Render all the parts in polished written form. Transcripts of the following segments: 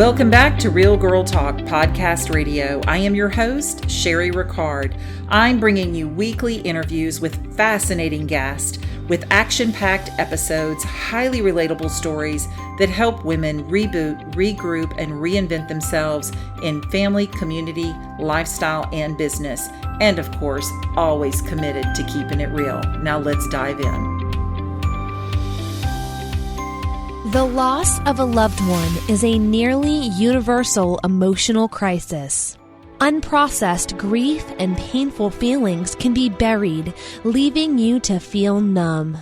Welcome back to Real Girl Talk Podcast Radio. I am your host, Sherry Ricard. I'm bringing you weekly interviews with fascinating guests, with action-packed episodes, highly relatable stories that help women reboot, regroup, and reinvent themselves in family, community, lifestyle, and business. And of course, always committed to keeping it real. Now let's dive in. The loss of a loved one is a nearly universal emotional crisis. Unprocessed grief and painful feelings can be buried, leaving you to feel numb.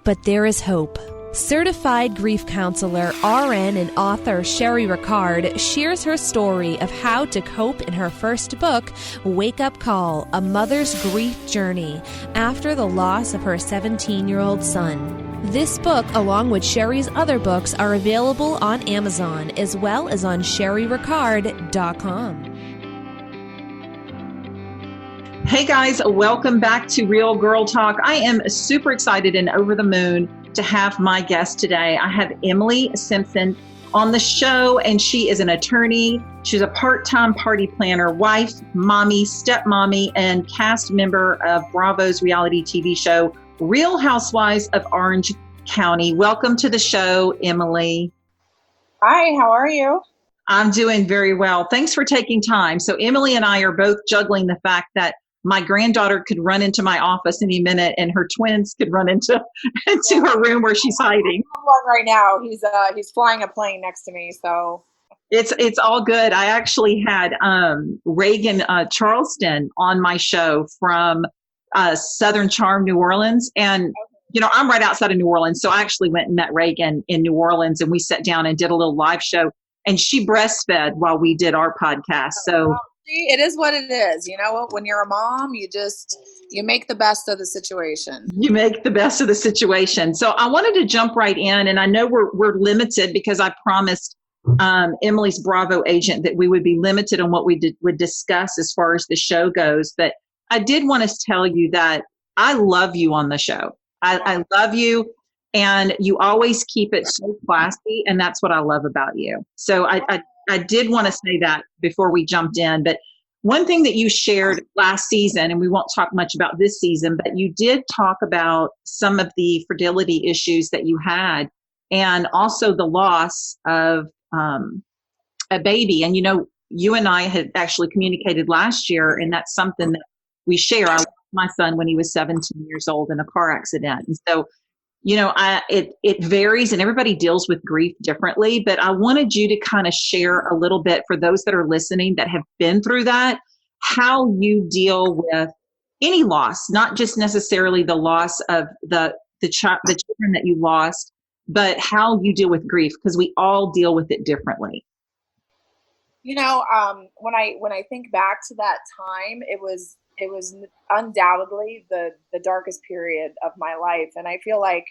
But there is hope. Certified grief counselor, RN, and author Sherry Ricard shares her story of how to cope in her first book, Wake Up Call, A Mother's Grief Journey, after the loss of her 17-year-old son. This book, along with Sherry's other books, are available on Amazon as well as on sherryricard.com. Hey guys, welcome back to Real Girl Talk. I am super excited and over the moon to have my guest today. I have Emily Simpson on the show, and she is an attorney. She's a part-time party planner, wife, mommy, stepmommy, and cast member of Bravo's reality TV show, Real Housewives of Orange County. Welcome to the show, Emily. Hi, how are you? I'm doing very well. Thanks for taking time. So Emily and I are both juggling the fact that my granddaughter could run into my office any minute and her twins could run into her room where she's hiding. Right now, he's flying a plane next to me, so it's all good. I actually had Reagan Charleston on my show from Southern Charm, New Orleans. And, you know, I'm right outside of New Orleans. So I actually went and met Reagan in New Orleans, and we sat down and did a little live show, and she breastfed while we did our podcast. So see, it is what it is. You know what? When you're a mom, you make the best of the situation. You make the best of the situation. So I wanted to jump right in, and I know we're limited because I promised Emily's Bravo agent that we would be limited on what we would discuss as far as the show goes. But I did want to tell you that I love you on the show. I love you, and you always keep it so classy, and that's what I love about you. So I did want to say that before we jumped in. But one thing that you shared last season, and we won't talk much about this season, but you did talk about some of the fertility issues that you had, and also the loss of a baby. And, you know, you and I had actually communicated last year, and that's something that we share. I lost my son when he was 17 years old in a car accident. And so, you know, it varies, and everybody deals with grief differently, but I wanted you to kind of share a little bit for those that are listening that have been through that, how you deal with any loss, not just necessarily the loss of the children that you lost, but how you deal with grief, because we all deal with it differently. You know, when I think back to that time, it was undoubtedly the darkest period of my life. And I feel like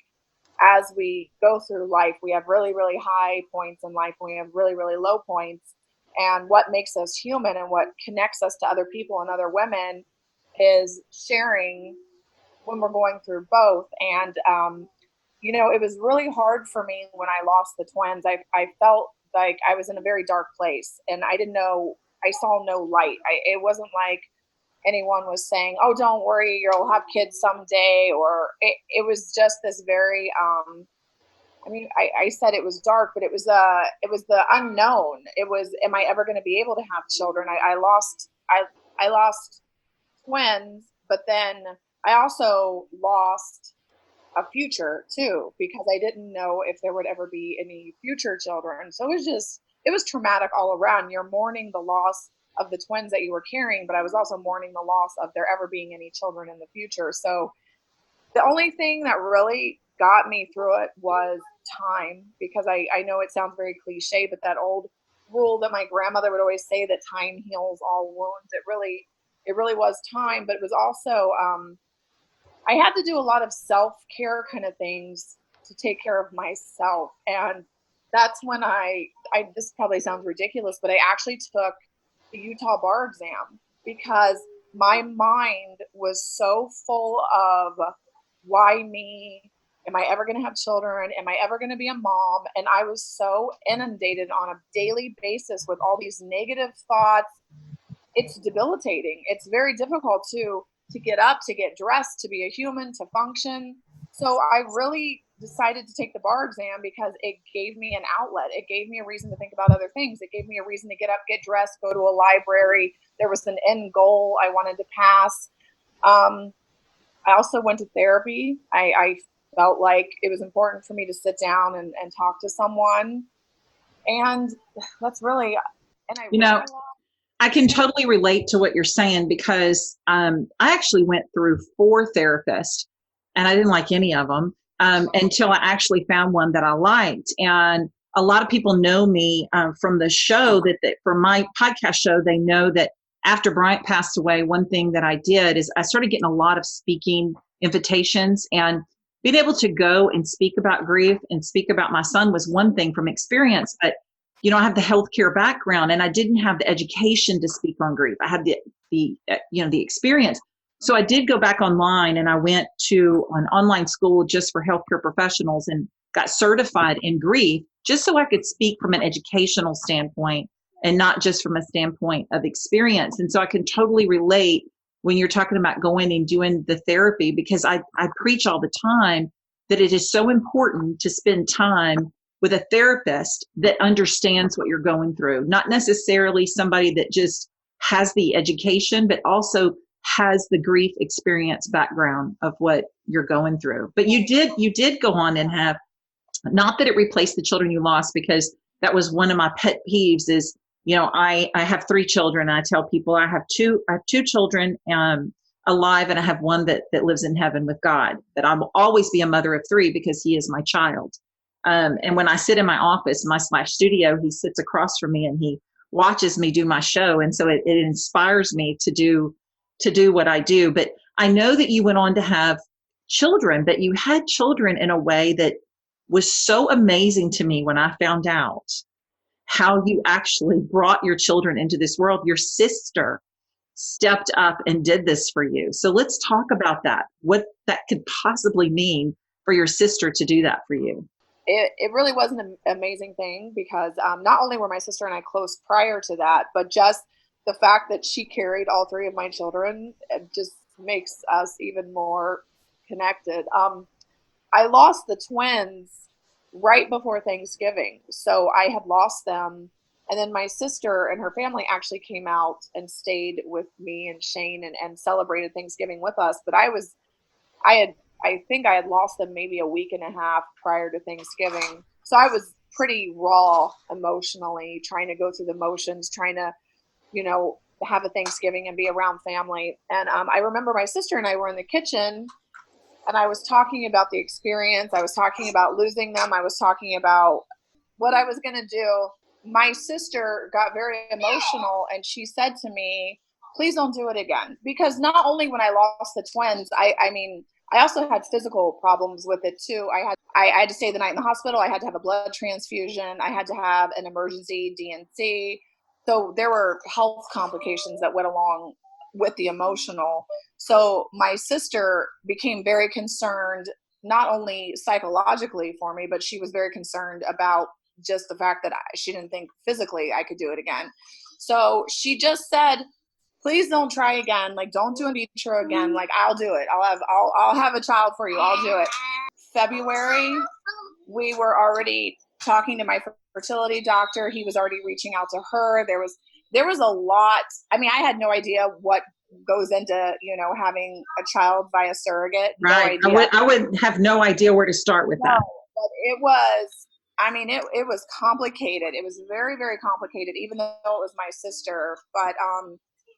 as we go through life, we have really, really high points in life, and we have really, really low points. And what makes us human and what connects us to other people and other women is sharing when we're going through both. And, you know, it was really hard for me when I lost the twins. I felt like I was in a very dark place, and I saw no light. It wasn't like anyone was saying, "Oh, don't worry, you'll have kids someday," or it was just this very, I mean, I said it was dark, but it was the unknown. It was, am I ever going to be able to have children? I lost twins, but then I also lost a future too, because I didn't know if there would ever be any future children. So it was traumatic all around. You're mourning the loss of the twins that you were carrying, but I was also mourning the loss of there ever being any children in the future. So the only thing that really got me through it was time, because I know it sounds very cliche, but that old rule that my grandmother would always say, that time heals all wounds, it really was time. But it was also, I had to do a lot of self-care kind of things to take care of myself. And that's when this probably sounds ridiculous, but I actually took the Utah bar exam, because my mind was so full of why me, Am I ever going to have children? Am I ever going to be a mom? And I was so inundated on a daily basis with all these negative thoughts. It's debilitating. It's very difficult to get up, to get dressed, to be a human, to function. So I really decided to take the bar exam because it gave me an outlet. It gave me a reason to think about other things. It gave me a reason to get up, get dressed, go to a library. There was an end goal I wanted to pass. I also went to therapy. I felt like it was important for me to sit down and talk to someone. And that's really, and I You read know, a lot. I can totally relate to what you're saying because I actually went through 4 therapists and I didn't like any of them until I actually found one that I liked. And a lot of people know me from the show that from my podcast show, they know that after Bryant passed away, one thing that I did is I started getting a lot of speaking invitations, and being able to go and speak about grief and speak about my son was one thing from experience, but I have the healthcare background and I didn't have the education to speak on grief. I had the experience. So I did go back online and I went to an online school just for healthcare professionals and got certified in grief just so I could speak from an educational standpoint and not just from a standpoint of experience. And so I can totally relate when you're talking about going and doing the therapy, because I preach all the time that it is so important to spend time with a therapist that understands what you're going through, not necessarily somebody that just has the education, but also has the grief experience background of what you're going through. But you did go on and have, not that it replaced the children you lost, because that was one of my pet peeves is, I have 3 children. And I tell people I have two children alive, and I have one that lives in heaven with God, that I will always be a mother of 3 because he is my child. And when I sit in my office, my studio, he sits across from me and he watches me do my show. And so it inspires me to do what I do. But I know that you went on to have children, but you had children in a way that was so amazing to me when I found out how you actually brought your children into this world. Your sister stepped up and did this for you. So let's talk about that, what that could possibly mean for your sister to do that for you. It really was an amazing thing because not only were my sister and I close prior to that, but just the fact that she carried all 3 of my children, it just makes us even more connected. I lost the twins right before Thanksgiving, so I had lost them. And then my sister and her family actually came out and stayed with me and Shane and celebrated Thanksgiving with us. But I think I had lost them maybe a week and a half prior to Thanksgiving. So I was pretty raw emotionally, trying to go through the motions, trying to, have a Thanksgiving and be around family. And I remember my sister and I were in the kitchen and I was talking about the experience. I was talking about losing them. I was talking about what I was going to do. My sister got very emotional and she said to me, please don't do it again. Because not only when I lost the twins, I mean, I also had physical problems with it too. I had to stay the night in the hospital. I had to have a blood transfusion. I had to have an emergency DNC. So there were health complications that went along with the emotional. So my sister became very concerned, not only psychologically for me, but she was very concerned about just the fact that she didn't think physically I could do it again. So she just said, please don't try again. Like, don't do in vitro again. Like, I'll do it. I'll have a child for you. I'll do it. February, we were already talking to my fertility doctor. He was already reaching out to her. There was a lot. I mean, I had no idea what goes into, having a child by a surrogate. Right. No idea. I would have no idea where to start with that. But it was complicated. It was very, very complicated, even though it was my sister. But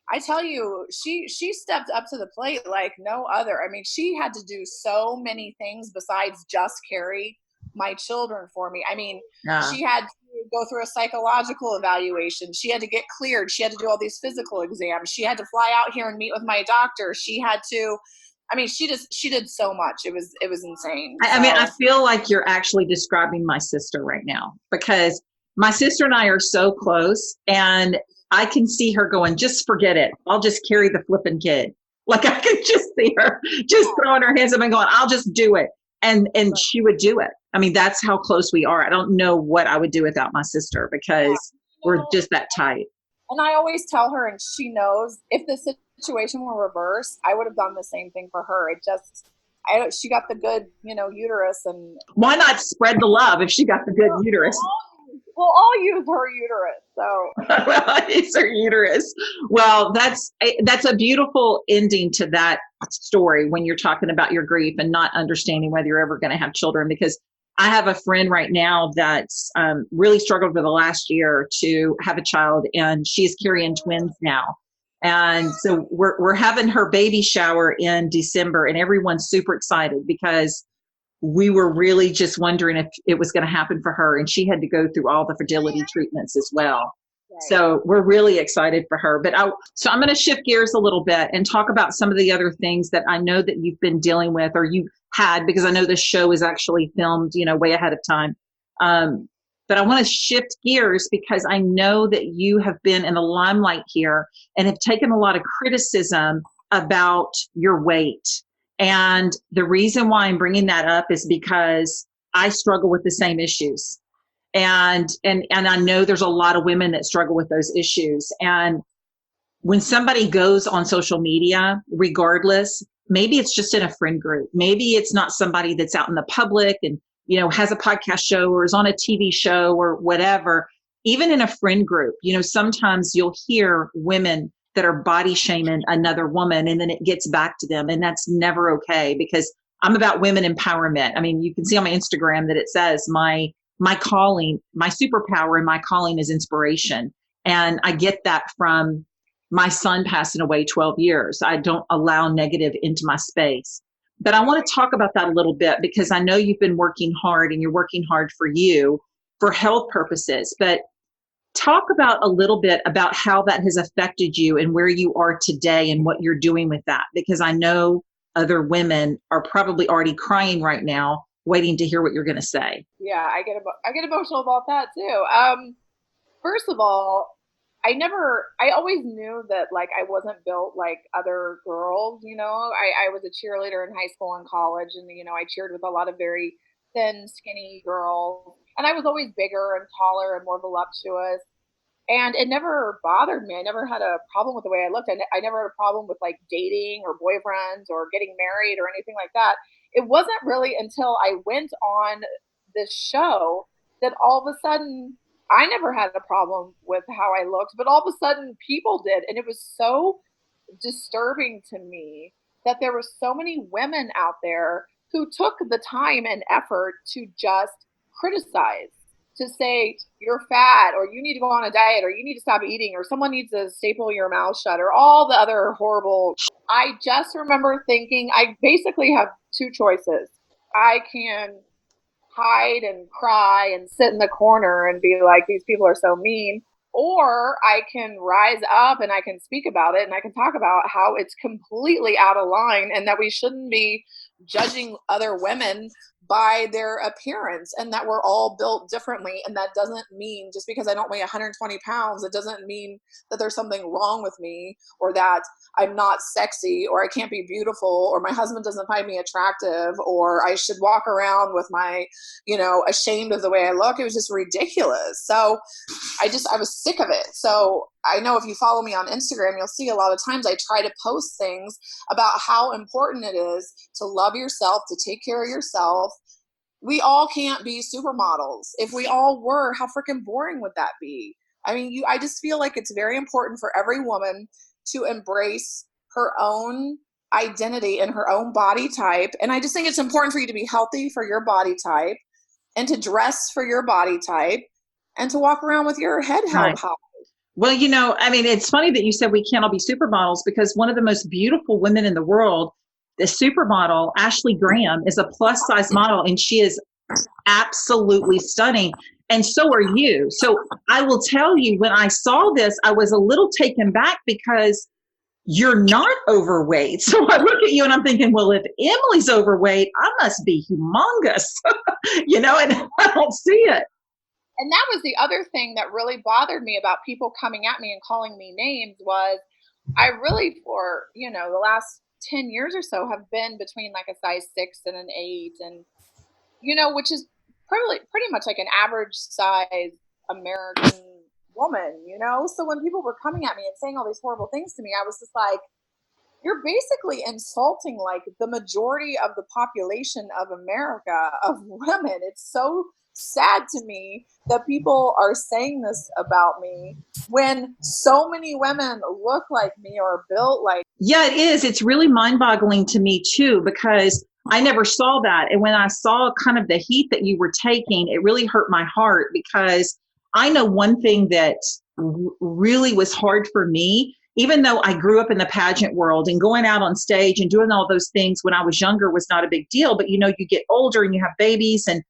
I tell you, she stepped up to the plate like no other. I mean, she had to do so many things besides just carry my children for me. I mean, She had to go through a psychological evaluation. She had to get cleared. She had to do all these physical exams. She had to fly out here and meet with my doctor. She had to, I mean, she did so much. It was insane. I mean, I feel like you're actually describing my sister right now, because my sister and I are so close, and I can see her going, just forget it. I'll just carry the flipping kid. Like, I could just see her just throwing her hands up and going, I'll just do it. And she would do it. I mean, that's how close we are. I don't know what I would do without my sister because we're just that tight. And I always tell her, and she knows, if the situation were reversed, I would have done the same thing for her. She got the good, uterus, and why not spread the love if she got the good uterus? We'll all use her uterus. So well, it's her uterus. Well, that's a beautiful ending to that story when you're talking about your grief and not understanding whether you're ever going to have children. Because I have a friend right now that's really struggled for the last year to have a child, and she's carrying twins now. And so we're having her baby shower in December, and everyone's super excited because we were really just wondering if it was going to happen for her. And she had to go through all the fertility treatments as well. Right. So we're really excited for her. So I'm going to shift gears a little bit and talk about some of the other things that I know that you've been dealing with, or you had, because I know this show is actually filmed, way ahead of time. But I want to shift gears because I know that you have been in the limelight here and have taken a lot of criticism about your weight. And the reason why I'm bringing that up is because I struggle with the same issues. And I know there's a lot of women that struggle with those issues. And when somebody goes on social media, regardless, maybe it's just in a friend group. Maybe it's not somebody that's out in the public and, has a podcast show or is on a TV show or whatever. Even in a friend group, sometimes you'll hear women that are body shaming another woman, and then it gets back to them. And that's never okay, because I'm about women empowerment. I mean, you can see on my Instagram that it says my calling, my superpower and my calling is inspiration. And I get that from my son passing away 12 years. I don't allow negative into my space. But I want to talk about that a little bit because I know you've been working hard and you're working hard for you for health purposes. But talk about a little bit about how that has affected you and where you are today and what you're doing with that, because I know other women are probably already crying right now, waiting to hear what you're going to say. Yeah, I get emotional about that too. First of all, I always knew that like I wasn't built like other girls. I was a cheerleader in high school and college, and I cheered with a lot of very thin, skinny girls. And I was always bigger and taller and more voluptuous. And it never bothered me. I never had a problem with the way I looked. I never had a problem with like dating or boyfriends or getting married or anything like that. It wasn't really until I went on this show that all of a sudden I never had a problem with how I looked, but all of a sudden people did. And it was so disturbing to me that there were so many women out there who took the time and effort to just criticize, to say you're fat, or you need to go on a diet, or you need to stop eating, or someone needs to staple your mouth shut, or all the other horrible. I just remember thinking I basically have two choices. I can hide and cry and sit in the corner and be like, these people are so mean. Or I can rise up and I can speak about it and I can talk about how it's completely out of line and that we shouldn't be judging other women by their appearance and that we're all built differently. And that doesn't mean just because I don't weigh 120 pounds, it doesn't mean that there's something wrong with me or that I'm not sexy or I can't be beautiful or my husband doesn't find me attractive or I should walk around with my, ashamed of the way I look. It was just ridiculous. So I was sick of it. So I know if you follow me on Instagram, you'll see a lot of times I try to post things about how important it is to love yourself, to take care of yourself. We all can't be supermodels. If we all were, how freaking boring would that be? I mean, I just feel like it's very important for every woman to embrace her own identity and her own body type. And I just think it's important for you to be healthy for your body type and to dress for your body type and to walk around with your head held high. Well, it's funny that you said we can't all be supermodels because one of the most beautiful women in the world, the supermodel, Ashley Graham, is a plus size model and she is absolutely stunning. And so are you. So I will tell you, when I saw this, I was a little taken back because you're not overweight. So I look at you and I'm thinking, well, if Emily's overweight, I must be humongous, and I don't see it. And that was the other thing that really bothered me about people coming at me and calling me names was I really, for, the last 10 years or so have been between like a size 6 and an 8, and which is pretty much like an average size American woman. So when people were coming at me and saying all these horrible things to me, I was just like, you're basically insulting like the majority of the population of America, of women. It's so sad to me that people are saying this about me when so many women look like me or built like. Yeah, it is. It's really mind-boggling to me too, because I never saw that. And when I saw kind of the heat that you were taking, it really hurt my heart, because I know one thing that really was hard for me, even though I grew up in the pageant world, and going out on stage and doing all those things when I was younger was not a big deal. But, you get older and you have babies and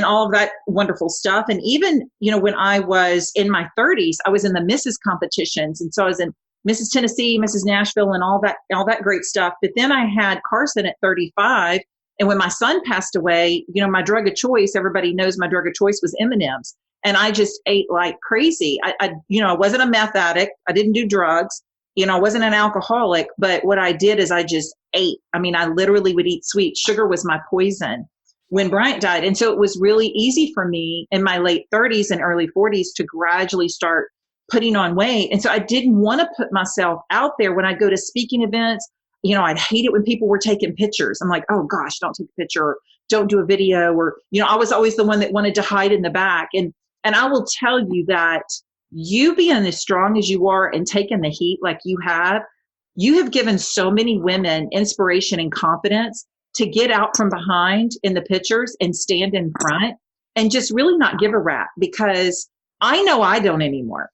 all of that wonderful stuff. And even, when I was in my 30s, I was in the Mrs. competitions. And so I was in Mrs. Tennessee, Mrs. Nashville, and all that great stuff. But then I had Carson at 35. And when my son passed away, my drug of choice, everybody knows my drug of choice was M&Ms. And I just ate like crazy. I wasn't a meth addict. I didn't do drugs. I wasn't an alcoholic. But what I did is I just ate. I mean, I literally would eat sweets. Sugar was my poison when Bryant died. And so it was really easy for me in my late 30s and early 40s to gradually start putting on weight. And so I didn't want to put myself out there when I go to speaking events. I'd hate it when people were taking pictures. I'm like, oh gosh, don't take a picture, or don't do a video, or, I was always the one that wanted to hide in the back. And I will tell you that you being as strong as you are and taking the heat like you have given so many women inspiration and confidence to get out from behind in the pictures and stand in front and just really not give a rap, because I know I don't anymore.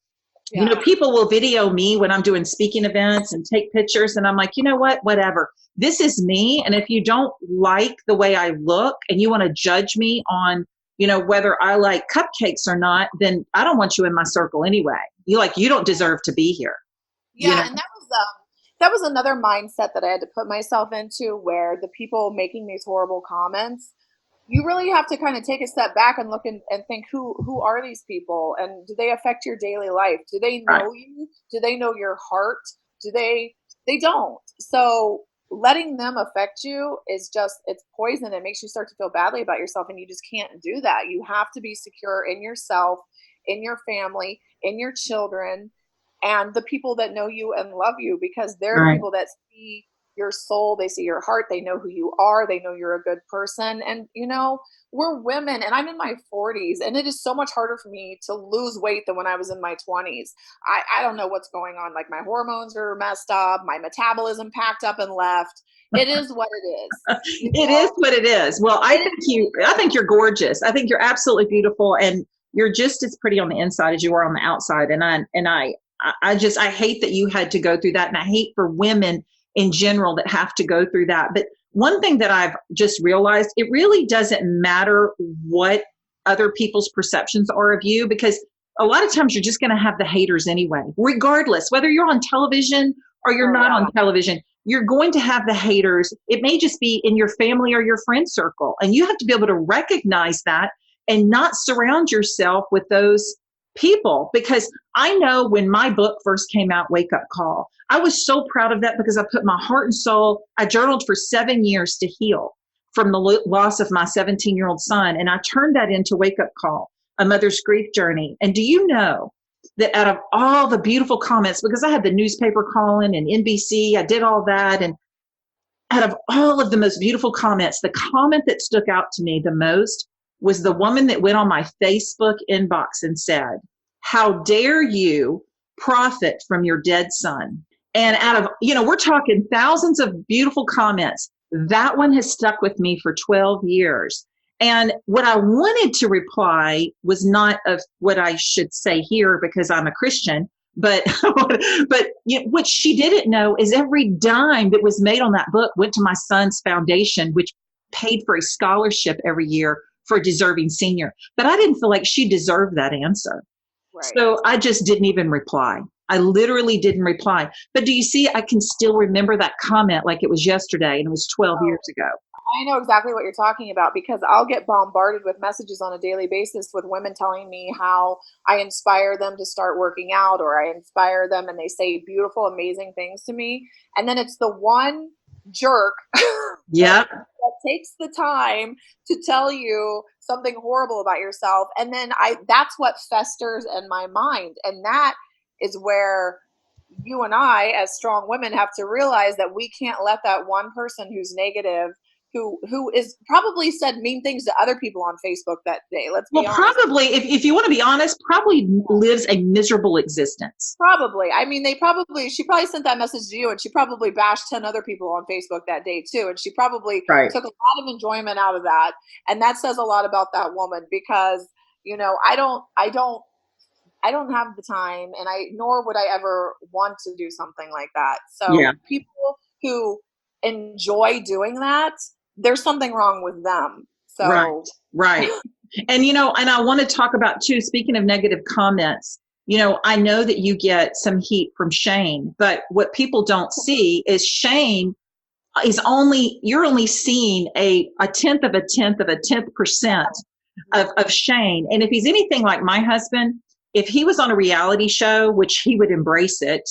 Yeah. People will video me when I'm doing speaking events and take pictures. And I'm like, you know what, whatever. This is me. And if you don't like the way I look and you want to judge me on, whether I like cupcakes or not, then I don't want you in my circle anyway. You don't deserve to be here. Yeah. And that was another mindset that I had to put myself into, where the people making these horrible comments, you really have to kind of take a step back and look and think, who are these people, and do they affect your daily life? Do they know you? Do they know your heart? They don't. So letting them affect you is it's poison. It makes you start to feel badly about yourself, and you just can't do that. You have to be secure in yourself, in your family, in your children, and the people that know you and love you, because they're the people that see your soul, they see your heart, they know who you are, they know you're a good person. And we're women, and I'm in my 40s, and it is so much harder for me to lose weight than when I was in my 20s. I don't know what's going on. Like, my hormones are messed up, my metabolism packed up and left. It is what it is. It is what it is. Well, I think you're gorgeous. I think you're absolutely beautiful, and you're just as pretty on the inside as you are on the outside. And I hate that you had to go through that, and I hate for women in general that have to go through that. But one thing that I've just realized, it really doesn't matter what other people's perceptions are of you, because a lot of times you're just going to have the haters anyway, regardless, whether you're on television or you're not on television, you're going to have the haters. It may just be in your family or your friend circle. And you have to be able to recognize that and not surround yourself with those people. Because I know when my book first came out, Wake Up Call, I was so proud of that, because I put my heart and soul. I journaled for 7 years to heal from the loss of my 17-year-old son. And I turned that into Wake Up Call, a mother's grief journey. And do you know that out of all the beautiful comments, because I had the newspaper calling and NBC, I did all that. And out of all of the most beautiful comments, the comment that stuck out to me the most was the woman that went on my Facebook inbox and said, "How dare you profit from your dead son?" And out of, we're talking thousands of beautiful comments, that one has stuck with me for 12 years. And what I wanted to reply was not of what I should say here, because I'm a Christian, but what she didn't know is every dime that was made on that book went to my son's foundation, which paid for a scholarship every year for a deserving senior. But I didn't feel like she deserved that answer. Right. So I just didn't even reply. I literally didn't reply. But do you see, I can still remember that comment like it was yesterday, and it was 12 years ago. I know exactly what you're talking about, because I'll get bombarded with messages on a daily basis with women telling me how I inspire them to start working out, or I inspire them and they say beautiful, amazing things to me. And then it's the one jerk Yep. that takes the time to tell you something horrible about yourself, and then I that's what festers in my mind, and that is where you and I as strong women have to realize that we can't let that one person who's negative, who is probably said mean things to other people on Facebook that day, let's Well, be honest. probably, if you want to be honest, probably lives a miserable existence. Probably. I mean, she probably sent that message to you, and she probably bashed 10 other people on Facebook that day too. And she probably Right. took a lot of enjoyment out of that. And that says a lot about that woman because, I don't have the time, and nor would I ever want to do something like that. Yeah. So people who enjoy doing that, there's something wrong with them. Right. So Right. And, and I want to talk about too, speaking of negative comments, I know that you get some heat from Shane, but what people don't see is Shane you're only seeing a tenth of a tenth of a 10% of Shane. And if he's anything like my husband, if he was on a reality show, which he would embrace it,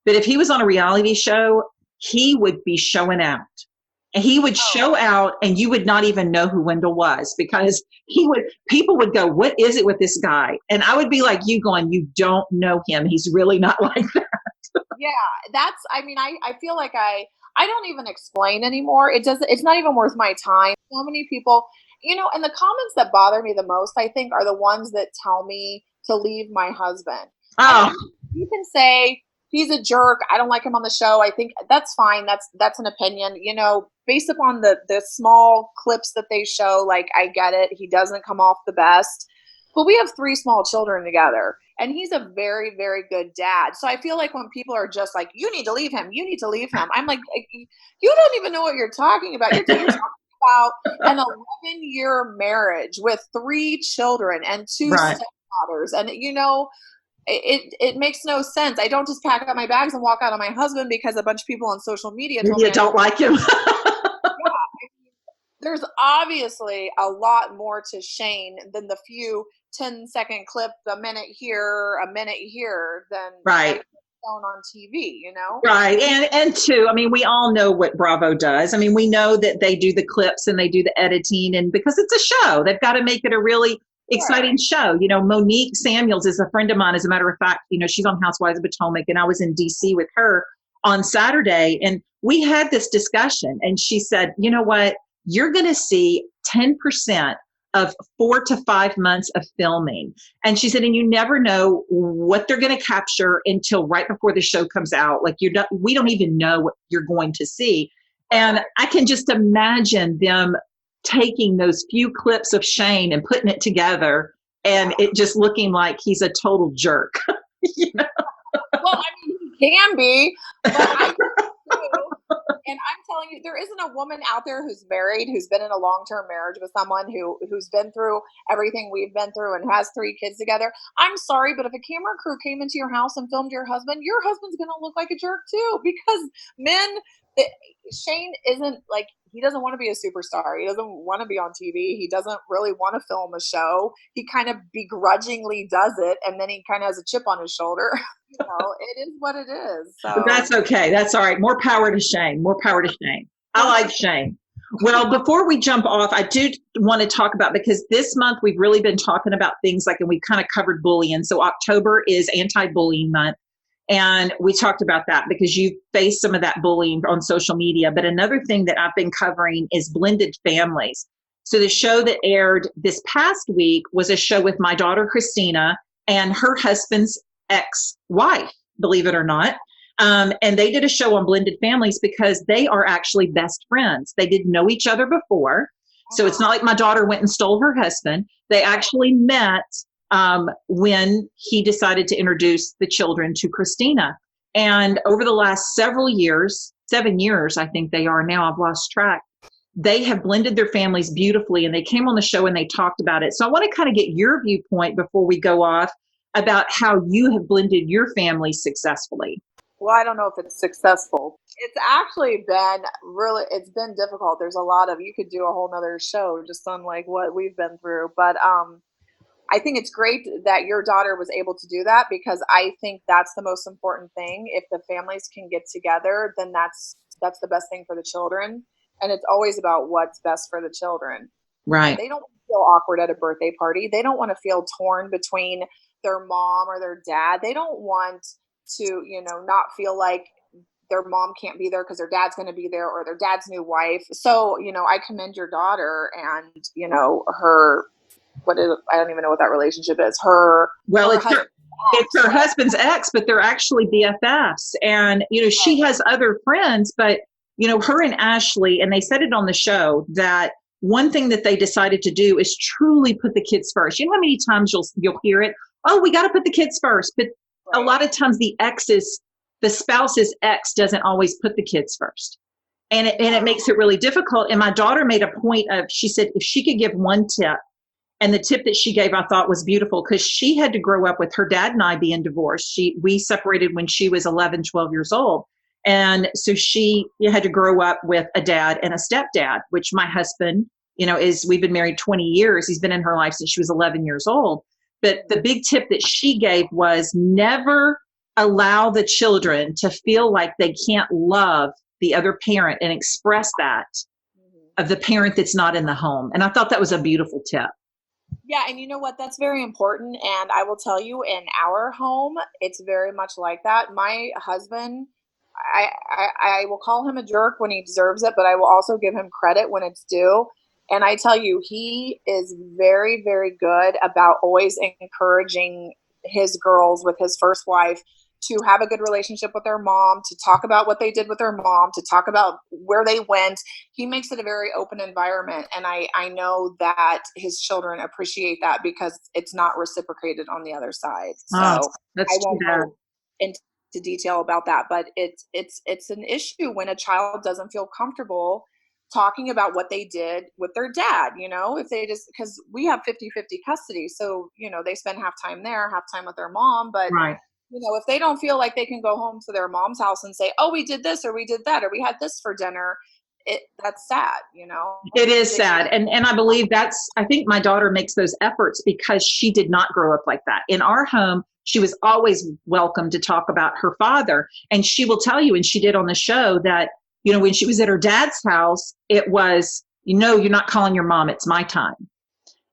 but if he was on a reality show, he would be showing out. And he would show out and you would not even know who Wendell was because people would go, what is it with this guy? And I would be like you going, you don't know him. He's really not like that. yeah, I feel like I don't even explain anymore. It's not even worth my time. So many people, and the comments that bother me the most, I think, are the ones that tell me to leave my husband. And Oh, you can say he's a jerk. I don't like him on the show. I think that's fine. That's an opinion, based upon the small clips that they show. Like, I get it. He doesn't come off the best, but we have three small children together, and he's a very, very good dad. So I feel like when people are just like, you need to leave him, you need to leave him, I'm like, you don't even know what you're talking about. You're talking about an 11-year marriage with three children and two right. stepdaughters. And, it makes no sense. I don't just pack up my bags and walk out on my husband because a bunch of people on social media told me You don't like him. there's obviously a lot more to Shane than the few 10-second clip, a minute here, a minute here, than Right. shown on TV. Right. And two, I mean, we all know what Bravo does. I mean, we know that they do the clips and they do the editing, and because it's a show, they've got to make it a really exciting show. Monique Samuels is a friend of mine. As a matter of fact, she's on Housewives of Potomac, and I was in DC with her on Saturday, and we had this discussion, and she said, you know what? You're going to see 10% of 4 to 5 months of filming. And she said, and you never know what they're going to capture until right before the show comes out. Like we don't even know what you're going to see. And I can just imagine them taking those few clips of Shane and putting it together and it just looking like he's a total jerk. Well, I mean, he can be, but I do. And I'm telling you, there isn't a woman out there who's married, who's been in a long-term marriage with someone who's been through everything we've been through and has three kids together. I'm sorry, but if a camera crew came into your house and filmed your husband's going to look like a jerk too, because men, Shane isn't like, he doesn't want to be a superstar. He doesn't want to be on TV. He doesn't really want to film a show. He kind of begrudgingly does it, and then he kind of has a chip on his shoulder. It is what it is. So That's okay. That's all right. More power to Shane. More power to Shane. I like Shane. Well, before we jump off, I do want to talk about, because this month we've really been talking about things like, and we've kind of covered bullying. So October is anti-bullying month. And we talked about that because you face some of that bullying on social media. But another thing that I've been covering is blended families. So the show that aired this past week was a show with my daughter, Christina, and her husband's ex-wife, believe it or not. And they did a show on blended families because they are actually best friends. They didn't know each other before. So it's not like my daughter went and stole her husband. They actually met when he decided to introduce the children to Christina. And over the last several years, 7 years, I think they are now, I've lost track, they have blended their families beautifully, and they came on the show and they talked about it. So I want to kind of get your viewpoint before we go off about how you have blended your family successfully. Well, I don't know if it's successful. It's actually it's been difficult. There's a lot of, you could do a whole nother show just on like what we've been through. But I think it's great that your daughter was able to do that, because I think that's the most important thing. If the families can get together, then that's the best thing for the children. And it's always about what's best for the children. Right. They don't feel awkward at a birthday party. They don't want to feel torn between their mom or their dad. They don't want to, not feel like their mom can't be there because their dad's going to be there, or their dad's new wife. So, I commend your daughter and, her, I don't even know what that relationship is. Well, it's her husband's ex, but they're actually BFFs. And, she has other friends, but, her and Ashley, and they said it on the show, that one thing that they decided to do is truly put the kids first. You know how many times you'll hear it? Oh, we got to put the kids first. But a lot of times the spouse's ex doesn't always put the kids first. And it makes it really difficult. And my daughter made a point of, she said, if she could give one tip, and the tip that she gave, I thought was beautiful, because she had to grow up with her dad and I being divorced. We separated when she was 11, 12 years old. And so she had to grow up with a dad and a stepdad, which my husband, we've been married 20 years. He's been in her life since she was 11 years old. But the big tip that she gave was never allow the children to feel like they can't love the other parent and express that of the parent that's not in the home. And I thought that was a beautiful tip. Yeah, and you know what? That's very important. And I will tell you, in our home, it's very much like that. My husband, I will call him a jerk when he deserves it, but I will also give him credit when it's due. And I tell you, he is very, very good about always encouraging his girls with his first wife to have a good relationship with their mom, to talk about what they did with their mom, to talk about where they went. He makes it a very open environment. And I know that his children appreciate that, because it's not reciprocated on the other side. So I won't go into detail about that, but it's an issue when a child doesn't feel comfortable talking about what they did with their dad, if they because we have 50-50 custody. So, they spend half time there, half time with their mom. But right. If they don't feel like they can go home to their mom's house and say, oh, we did this, or we did that, or we had this for dinner, that's sad, It is sad. And I believe I think my daughter makes those efforts because she did not grow up like that. In our home, she was always welcome to talk about her father. And she will tell you, and she did on the show, that, when she was at her dad's house, it was, you're not calling your mom, it's my time.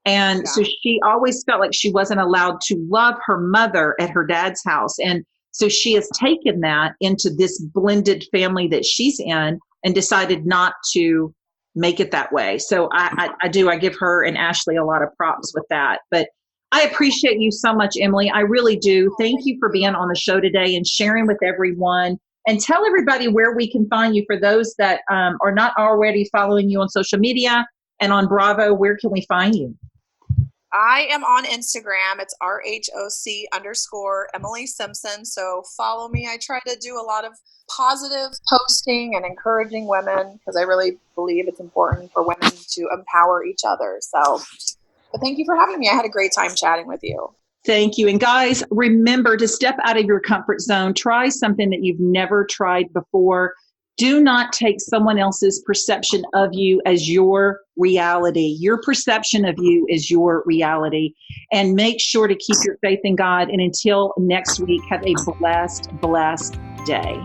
And so she always felt like she wasn't allowed to love her mother at her dad's house. And so she has taken that into this blended family that she's in and decided not to make it that way. So I give her and Ashley a lot of props with that. But I appreciate you so much, Emily. I really do. Thank you for being on the show today and sharing with everyone. And tell everybody where we can find you for those that are not already following you on social media and on Bravo. Where can we find you? I am on Instagram. It's RHOC_Emily Simpson. So follow me. I try to do a lot of positive posting and encouraging women, because I really believe it's important for women to empower each other. So, but thank you for having me. I had a great time chatting with you. Thank you. And guys, remember to step out of your comfort zone. Try something that you've never tried before. Do not take someone else's perception of you as your reality. Your perception of you is your reality. And make sure to keep your faith in God. And until next week, have a blessed, blessed day.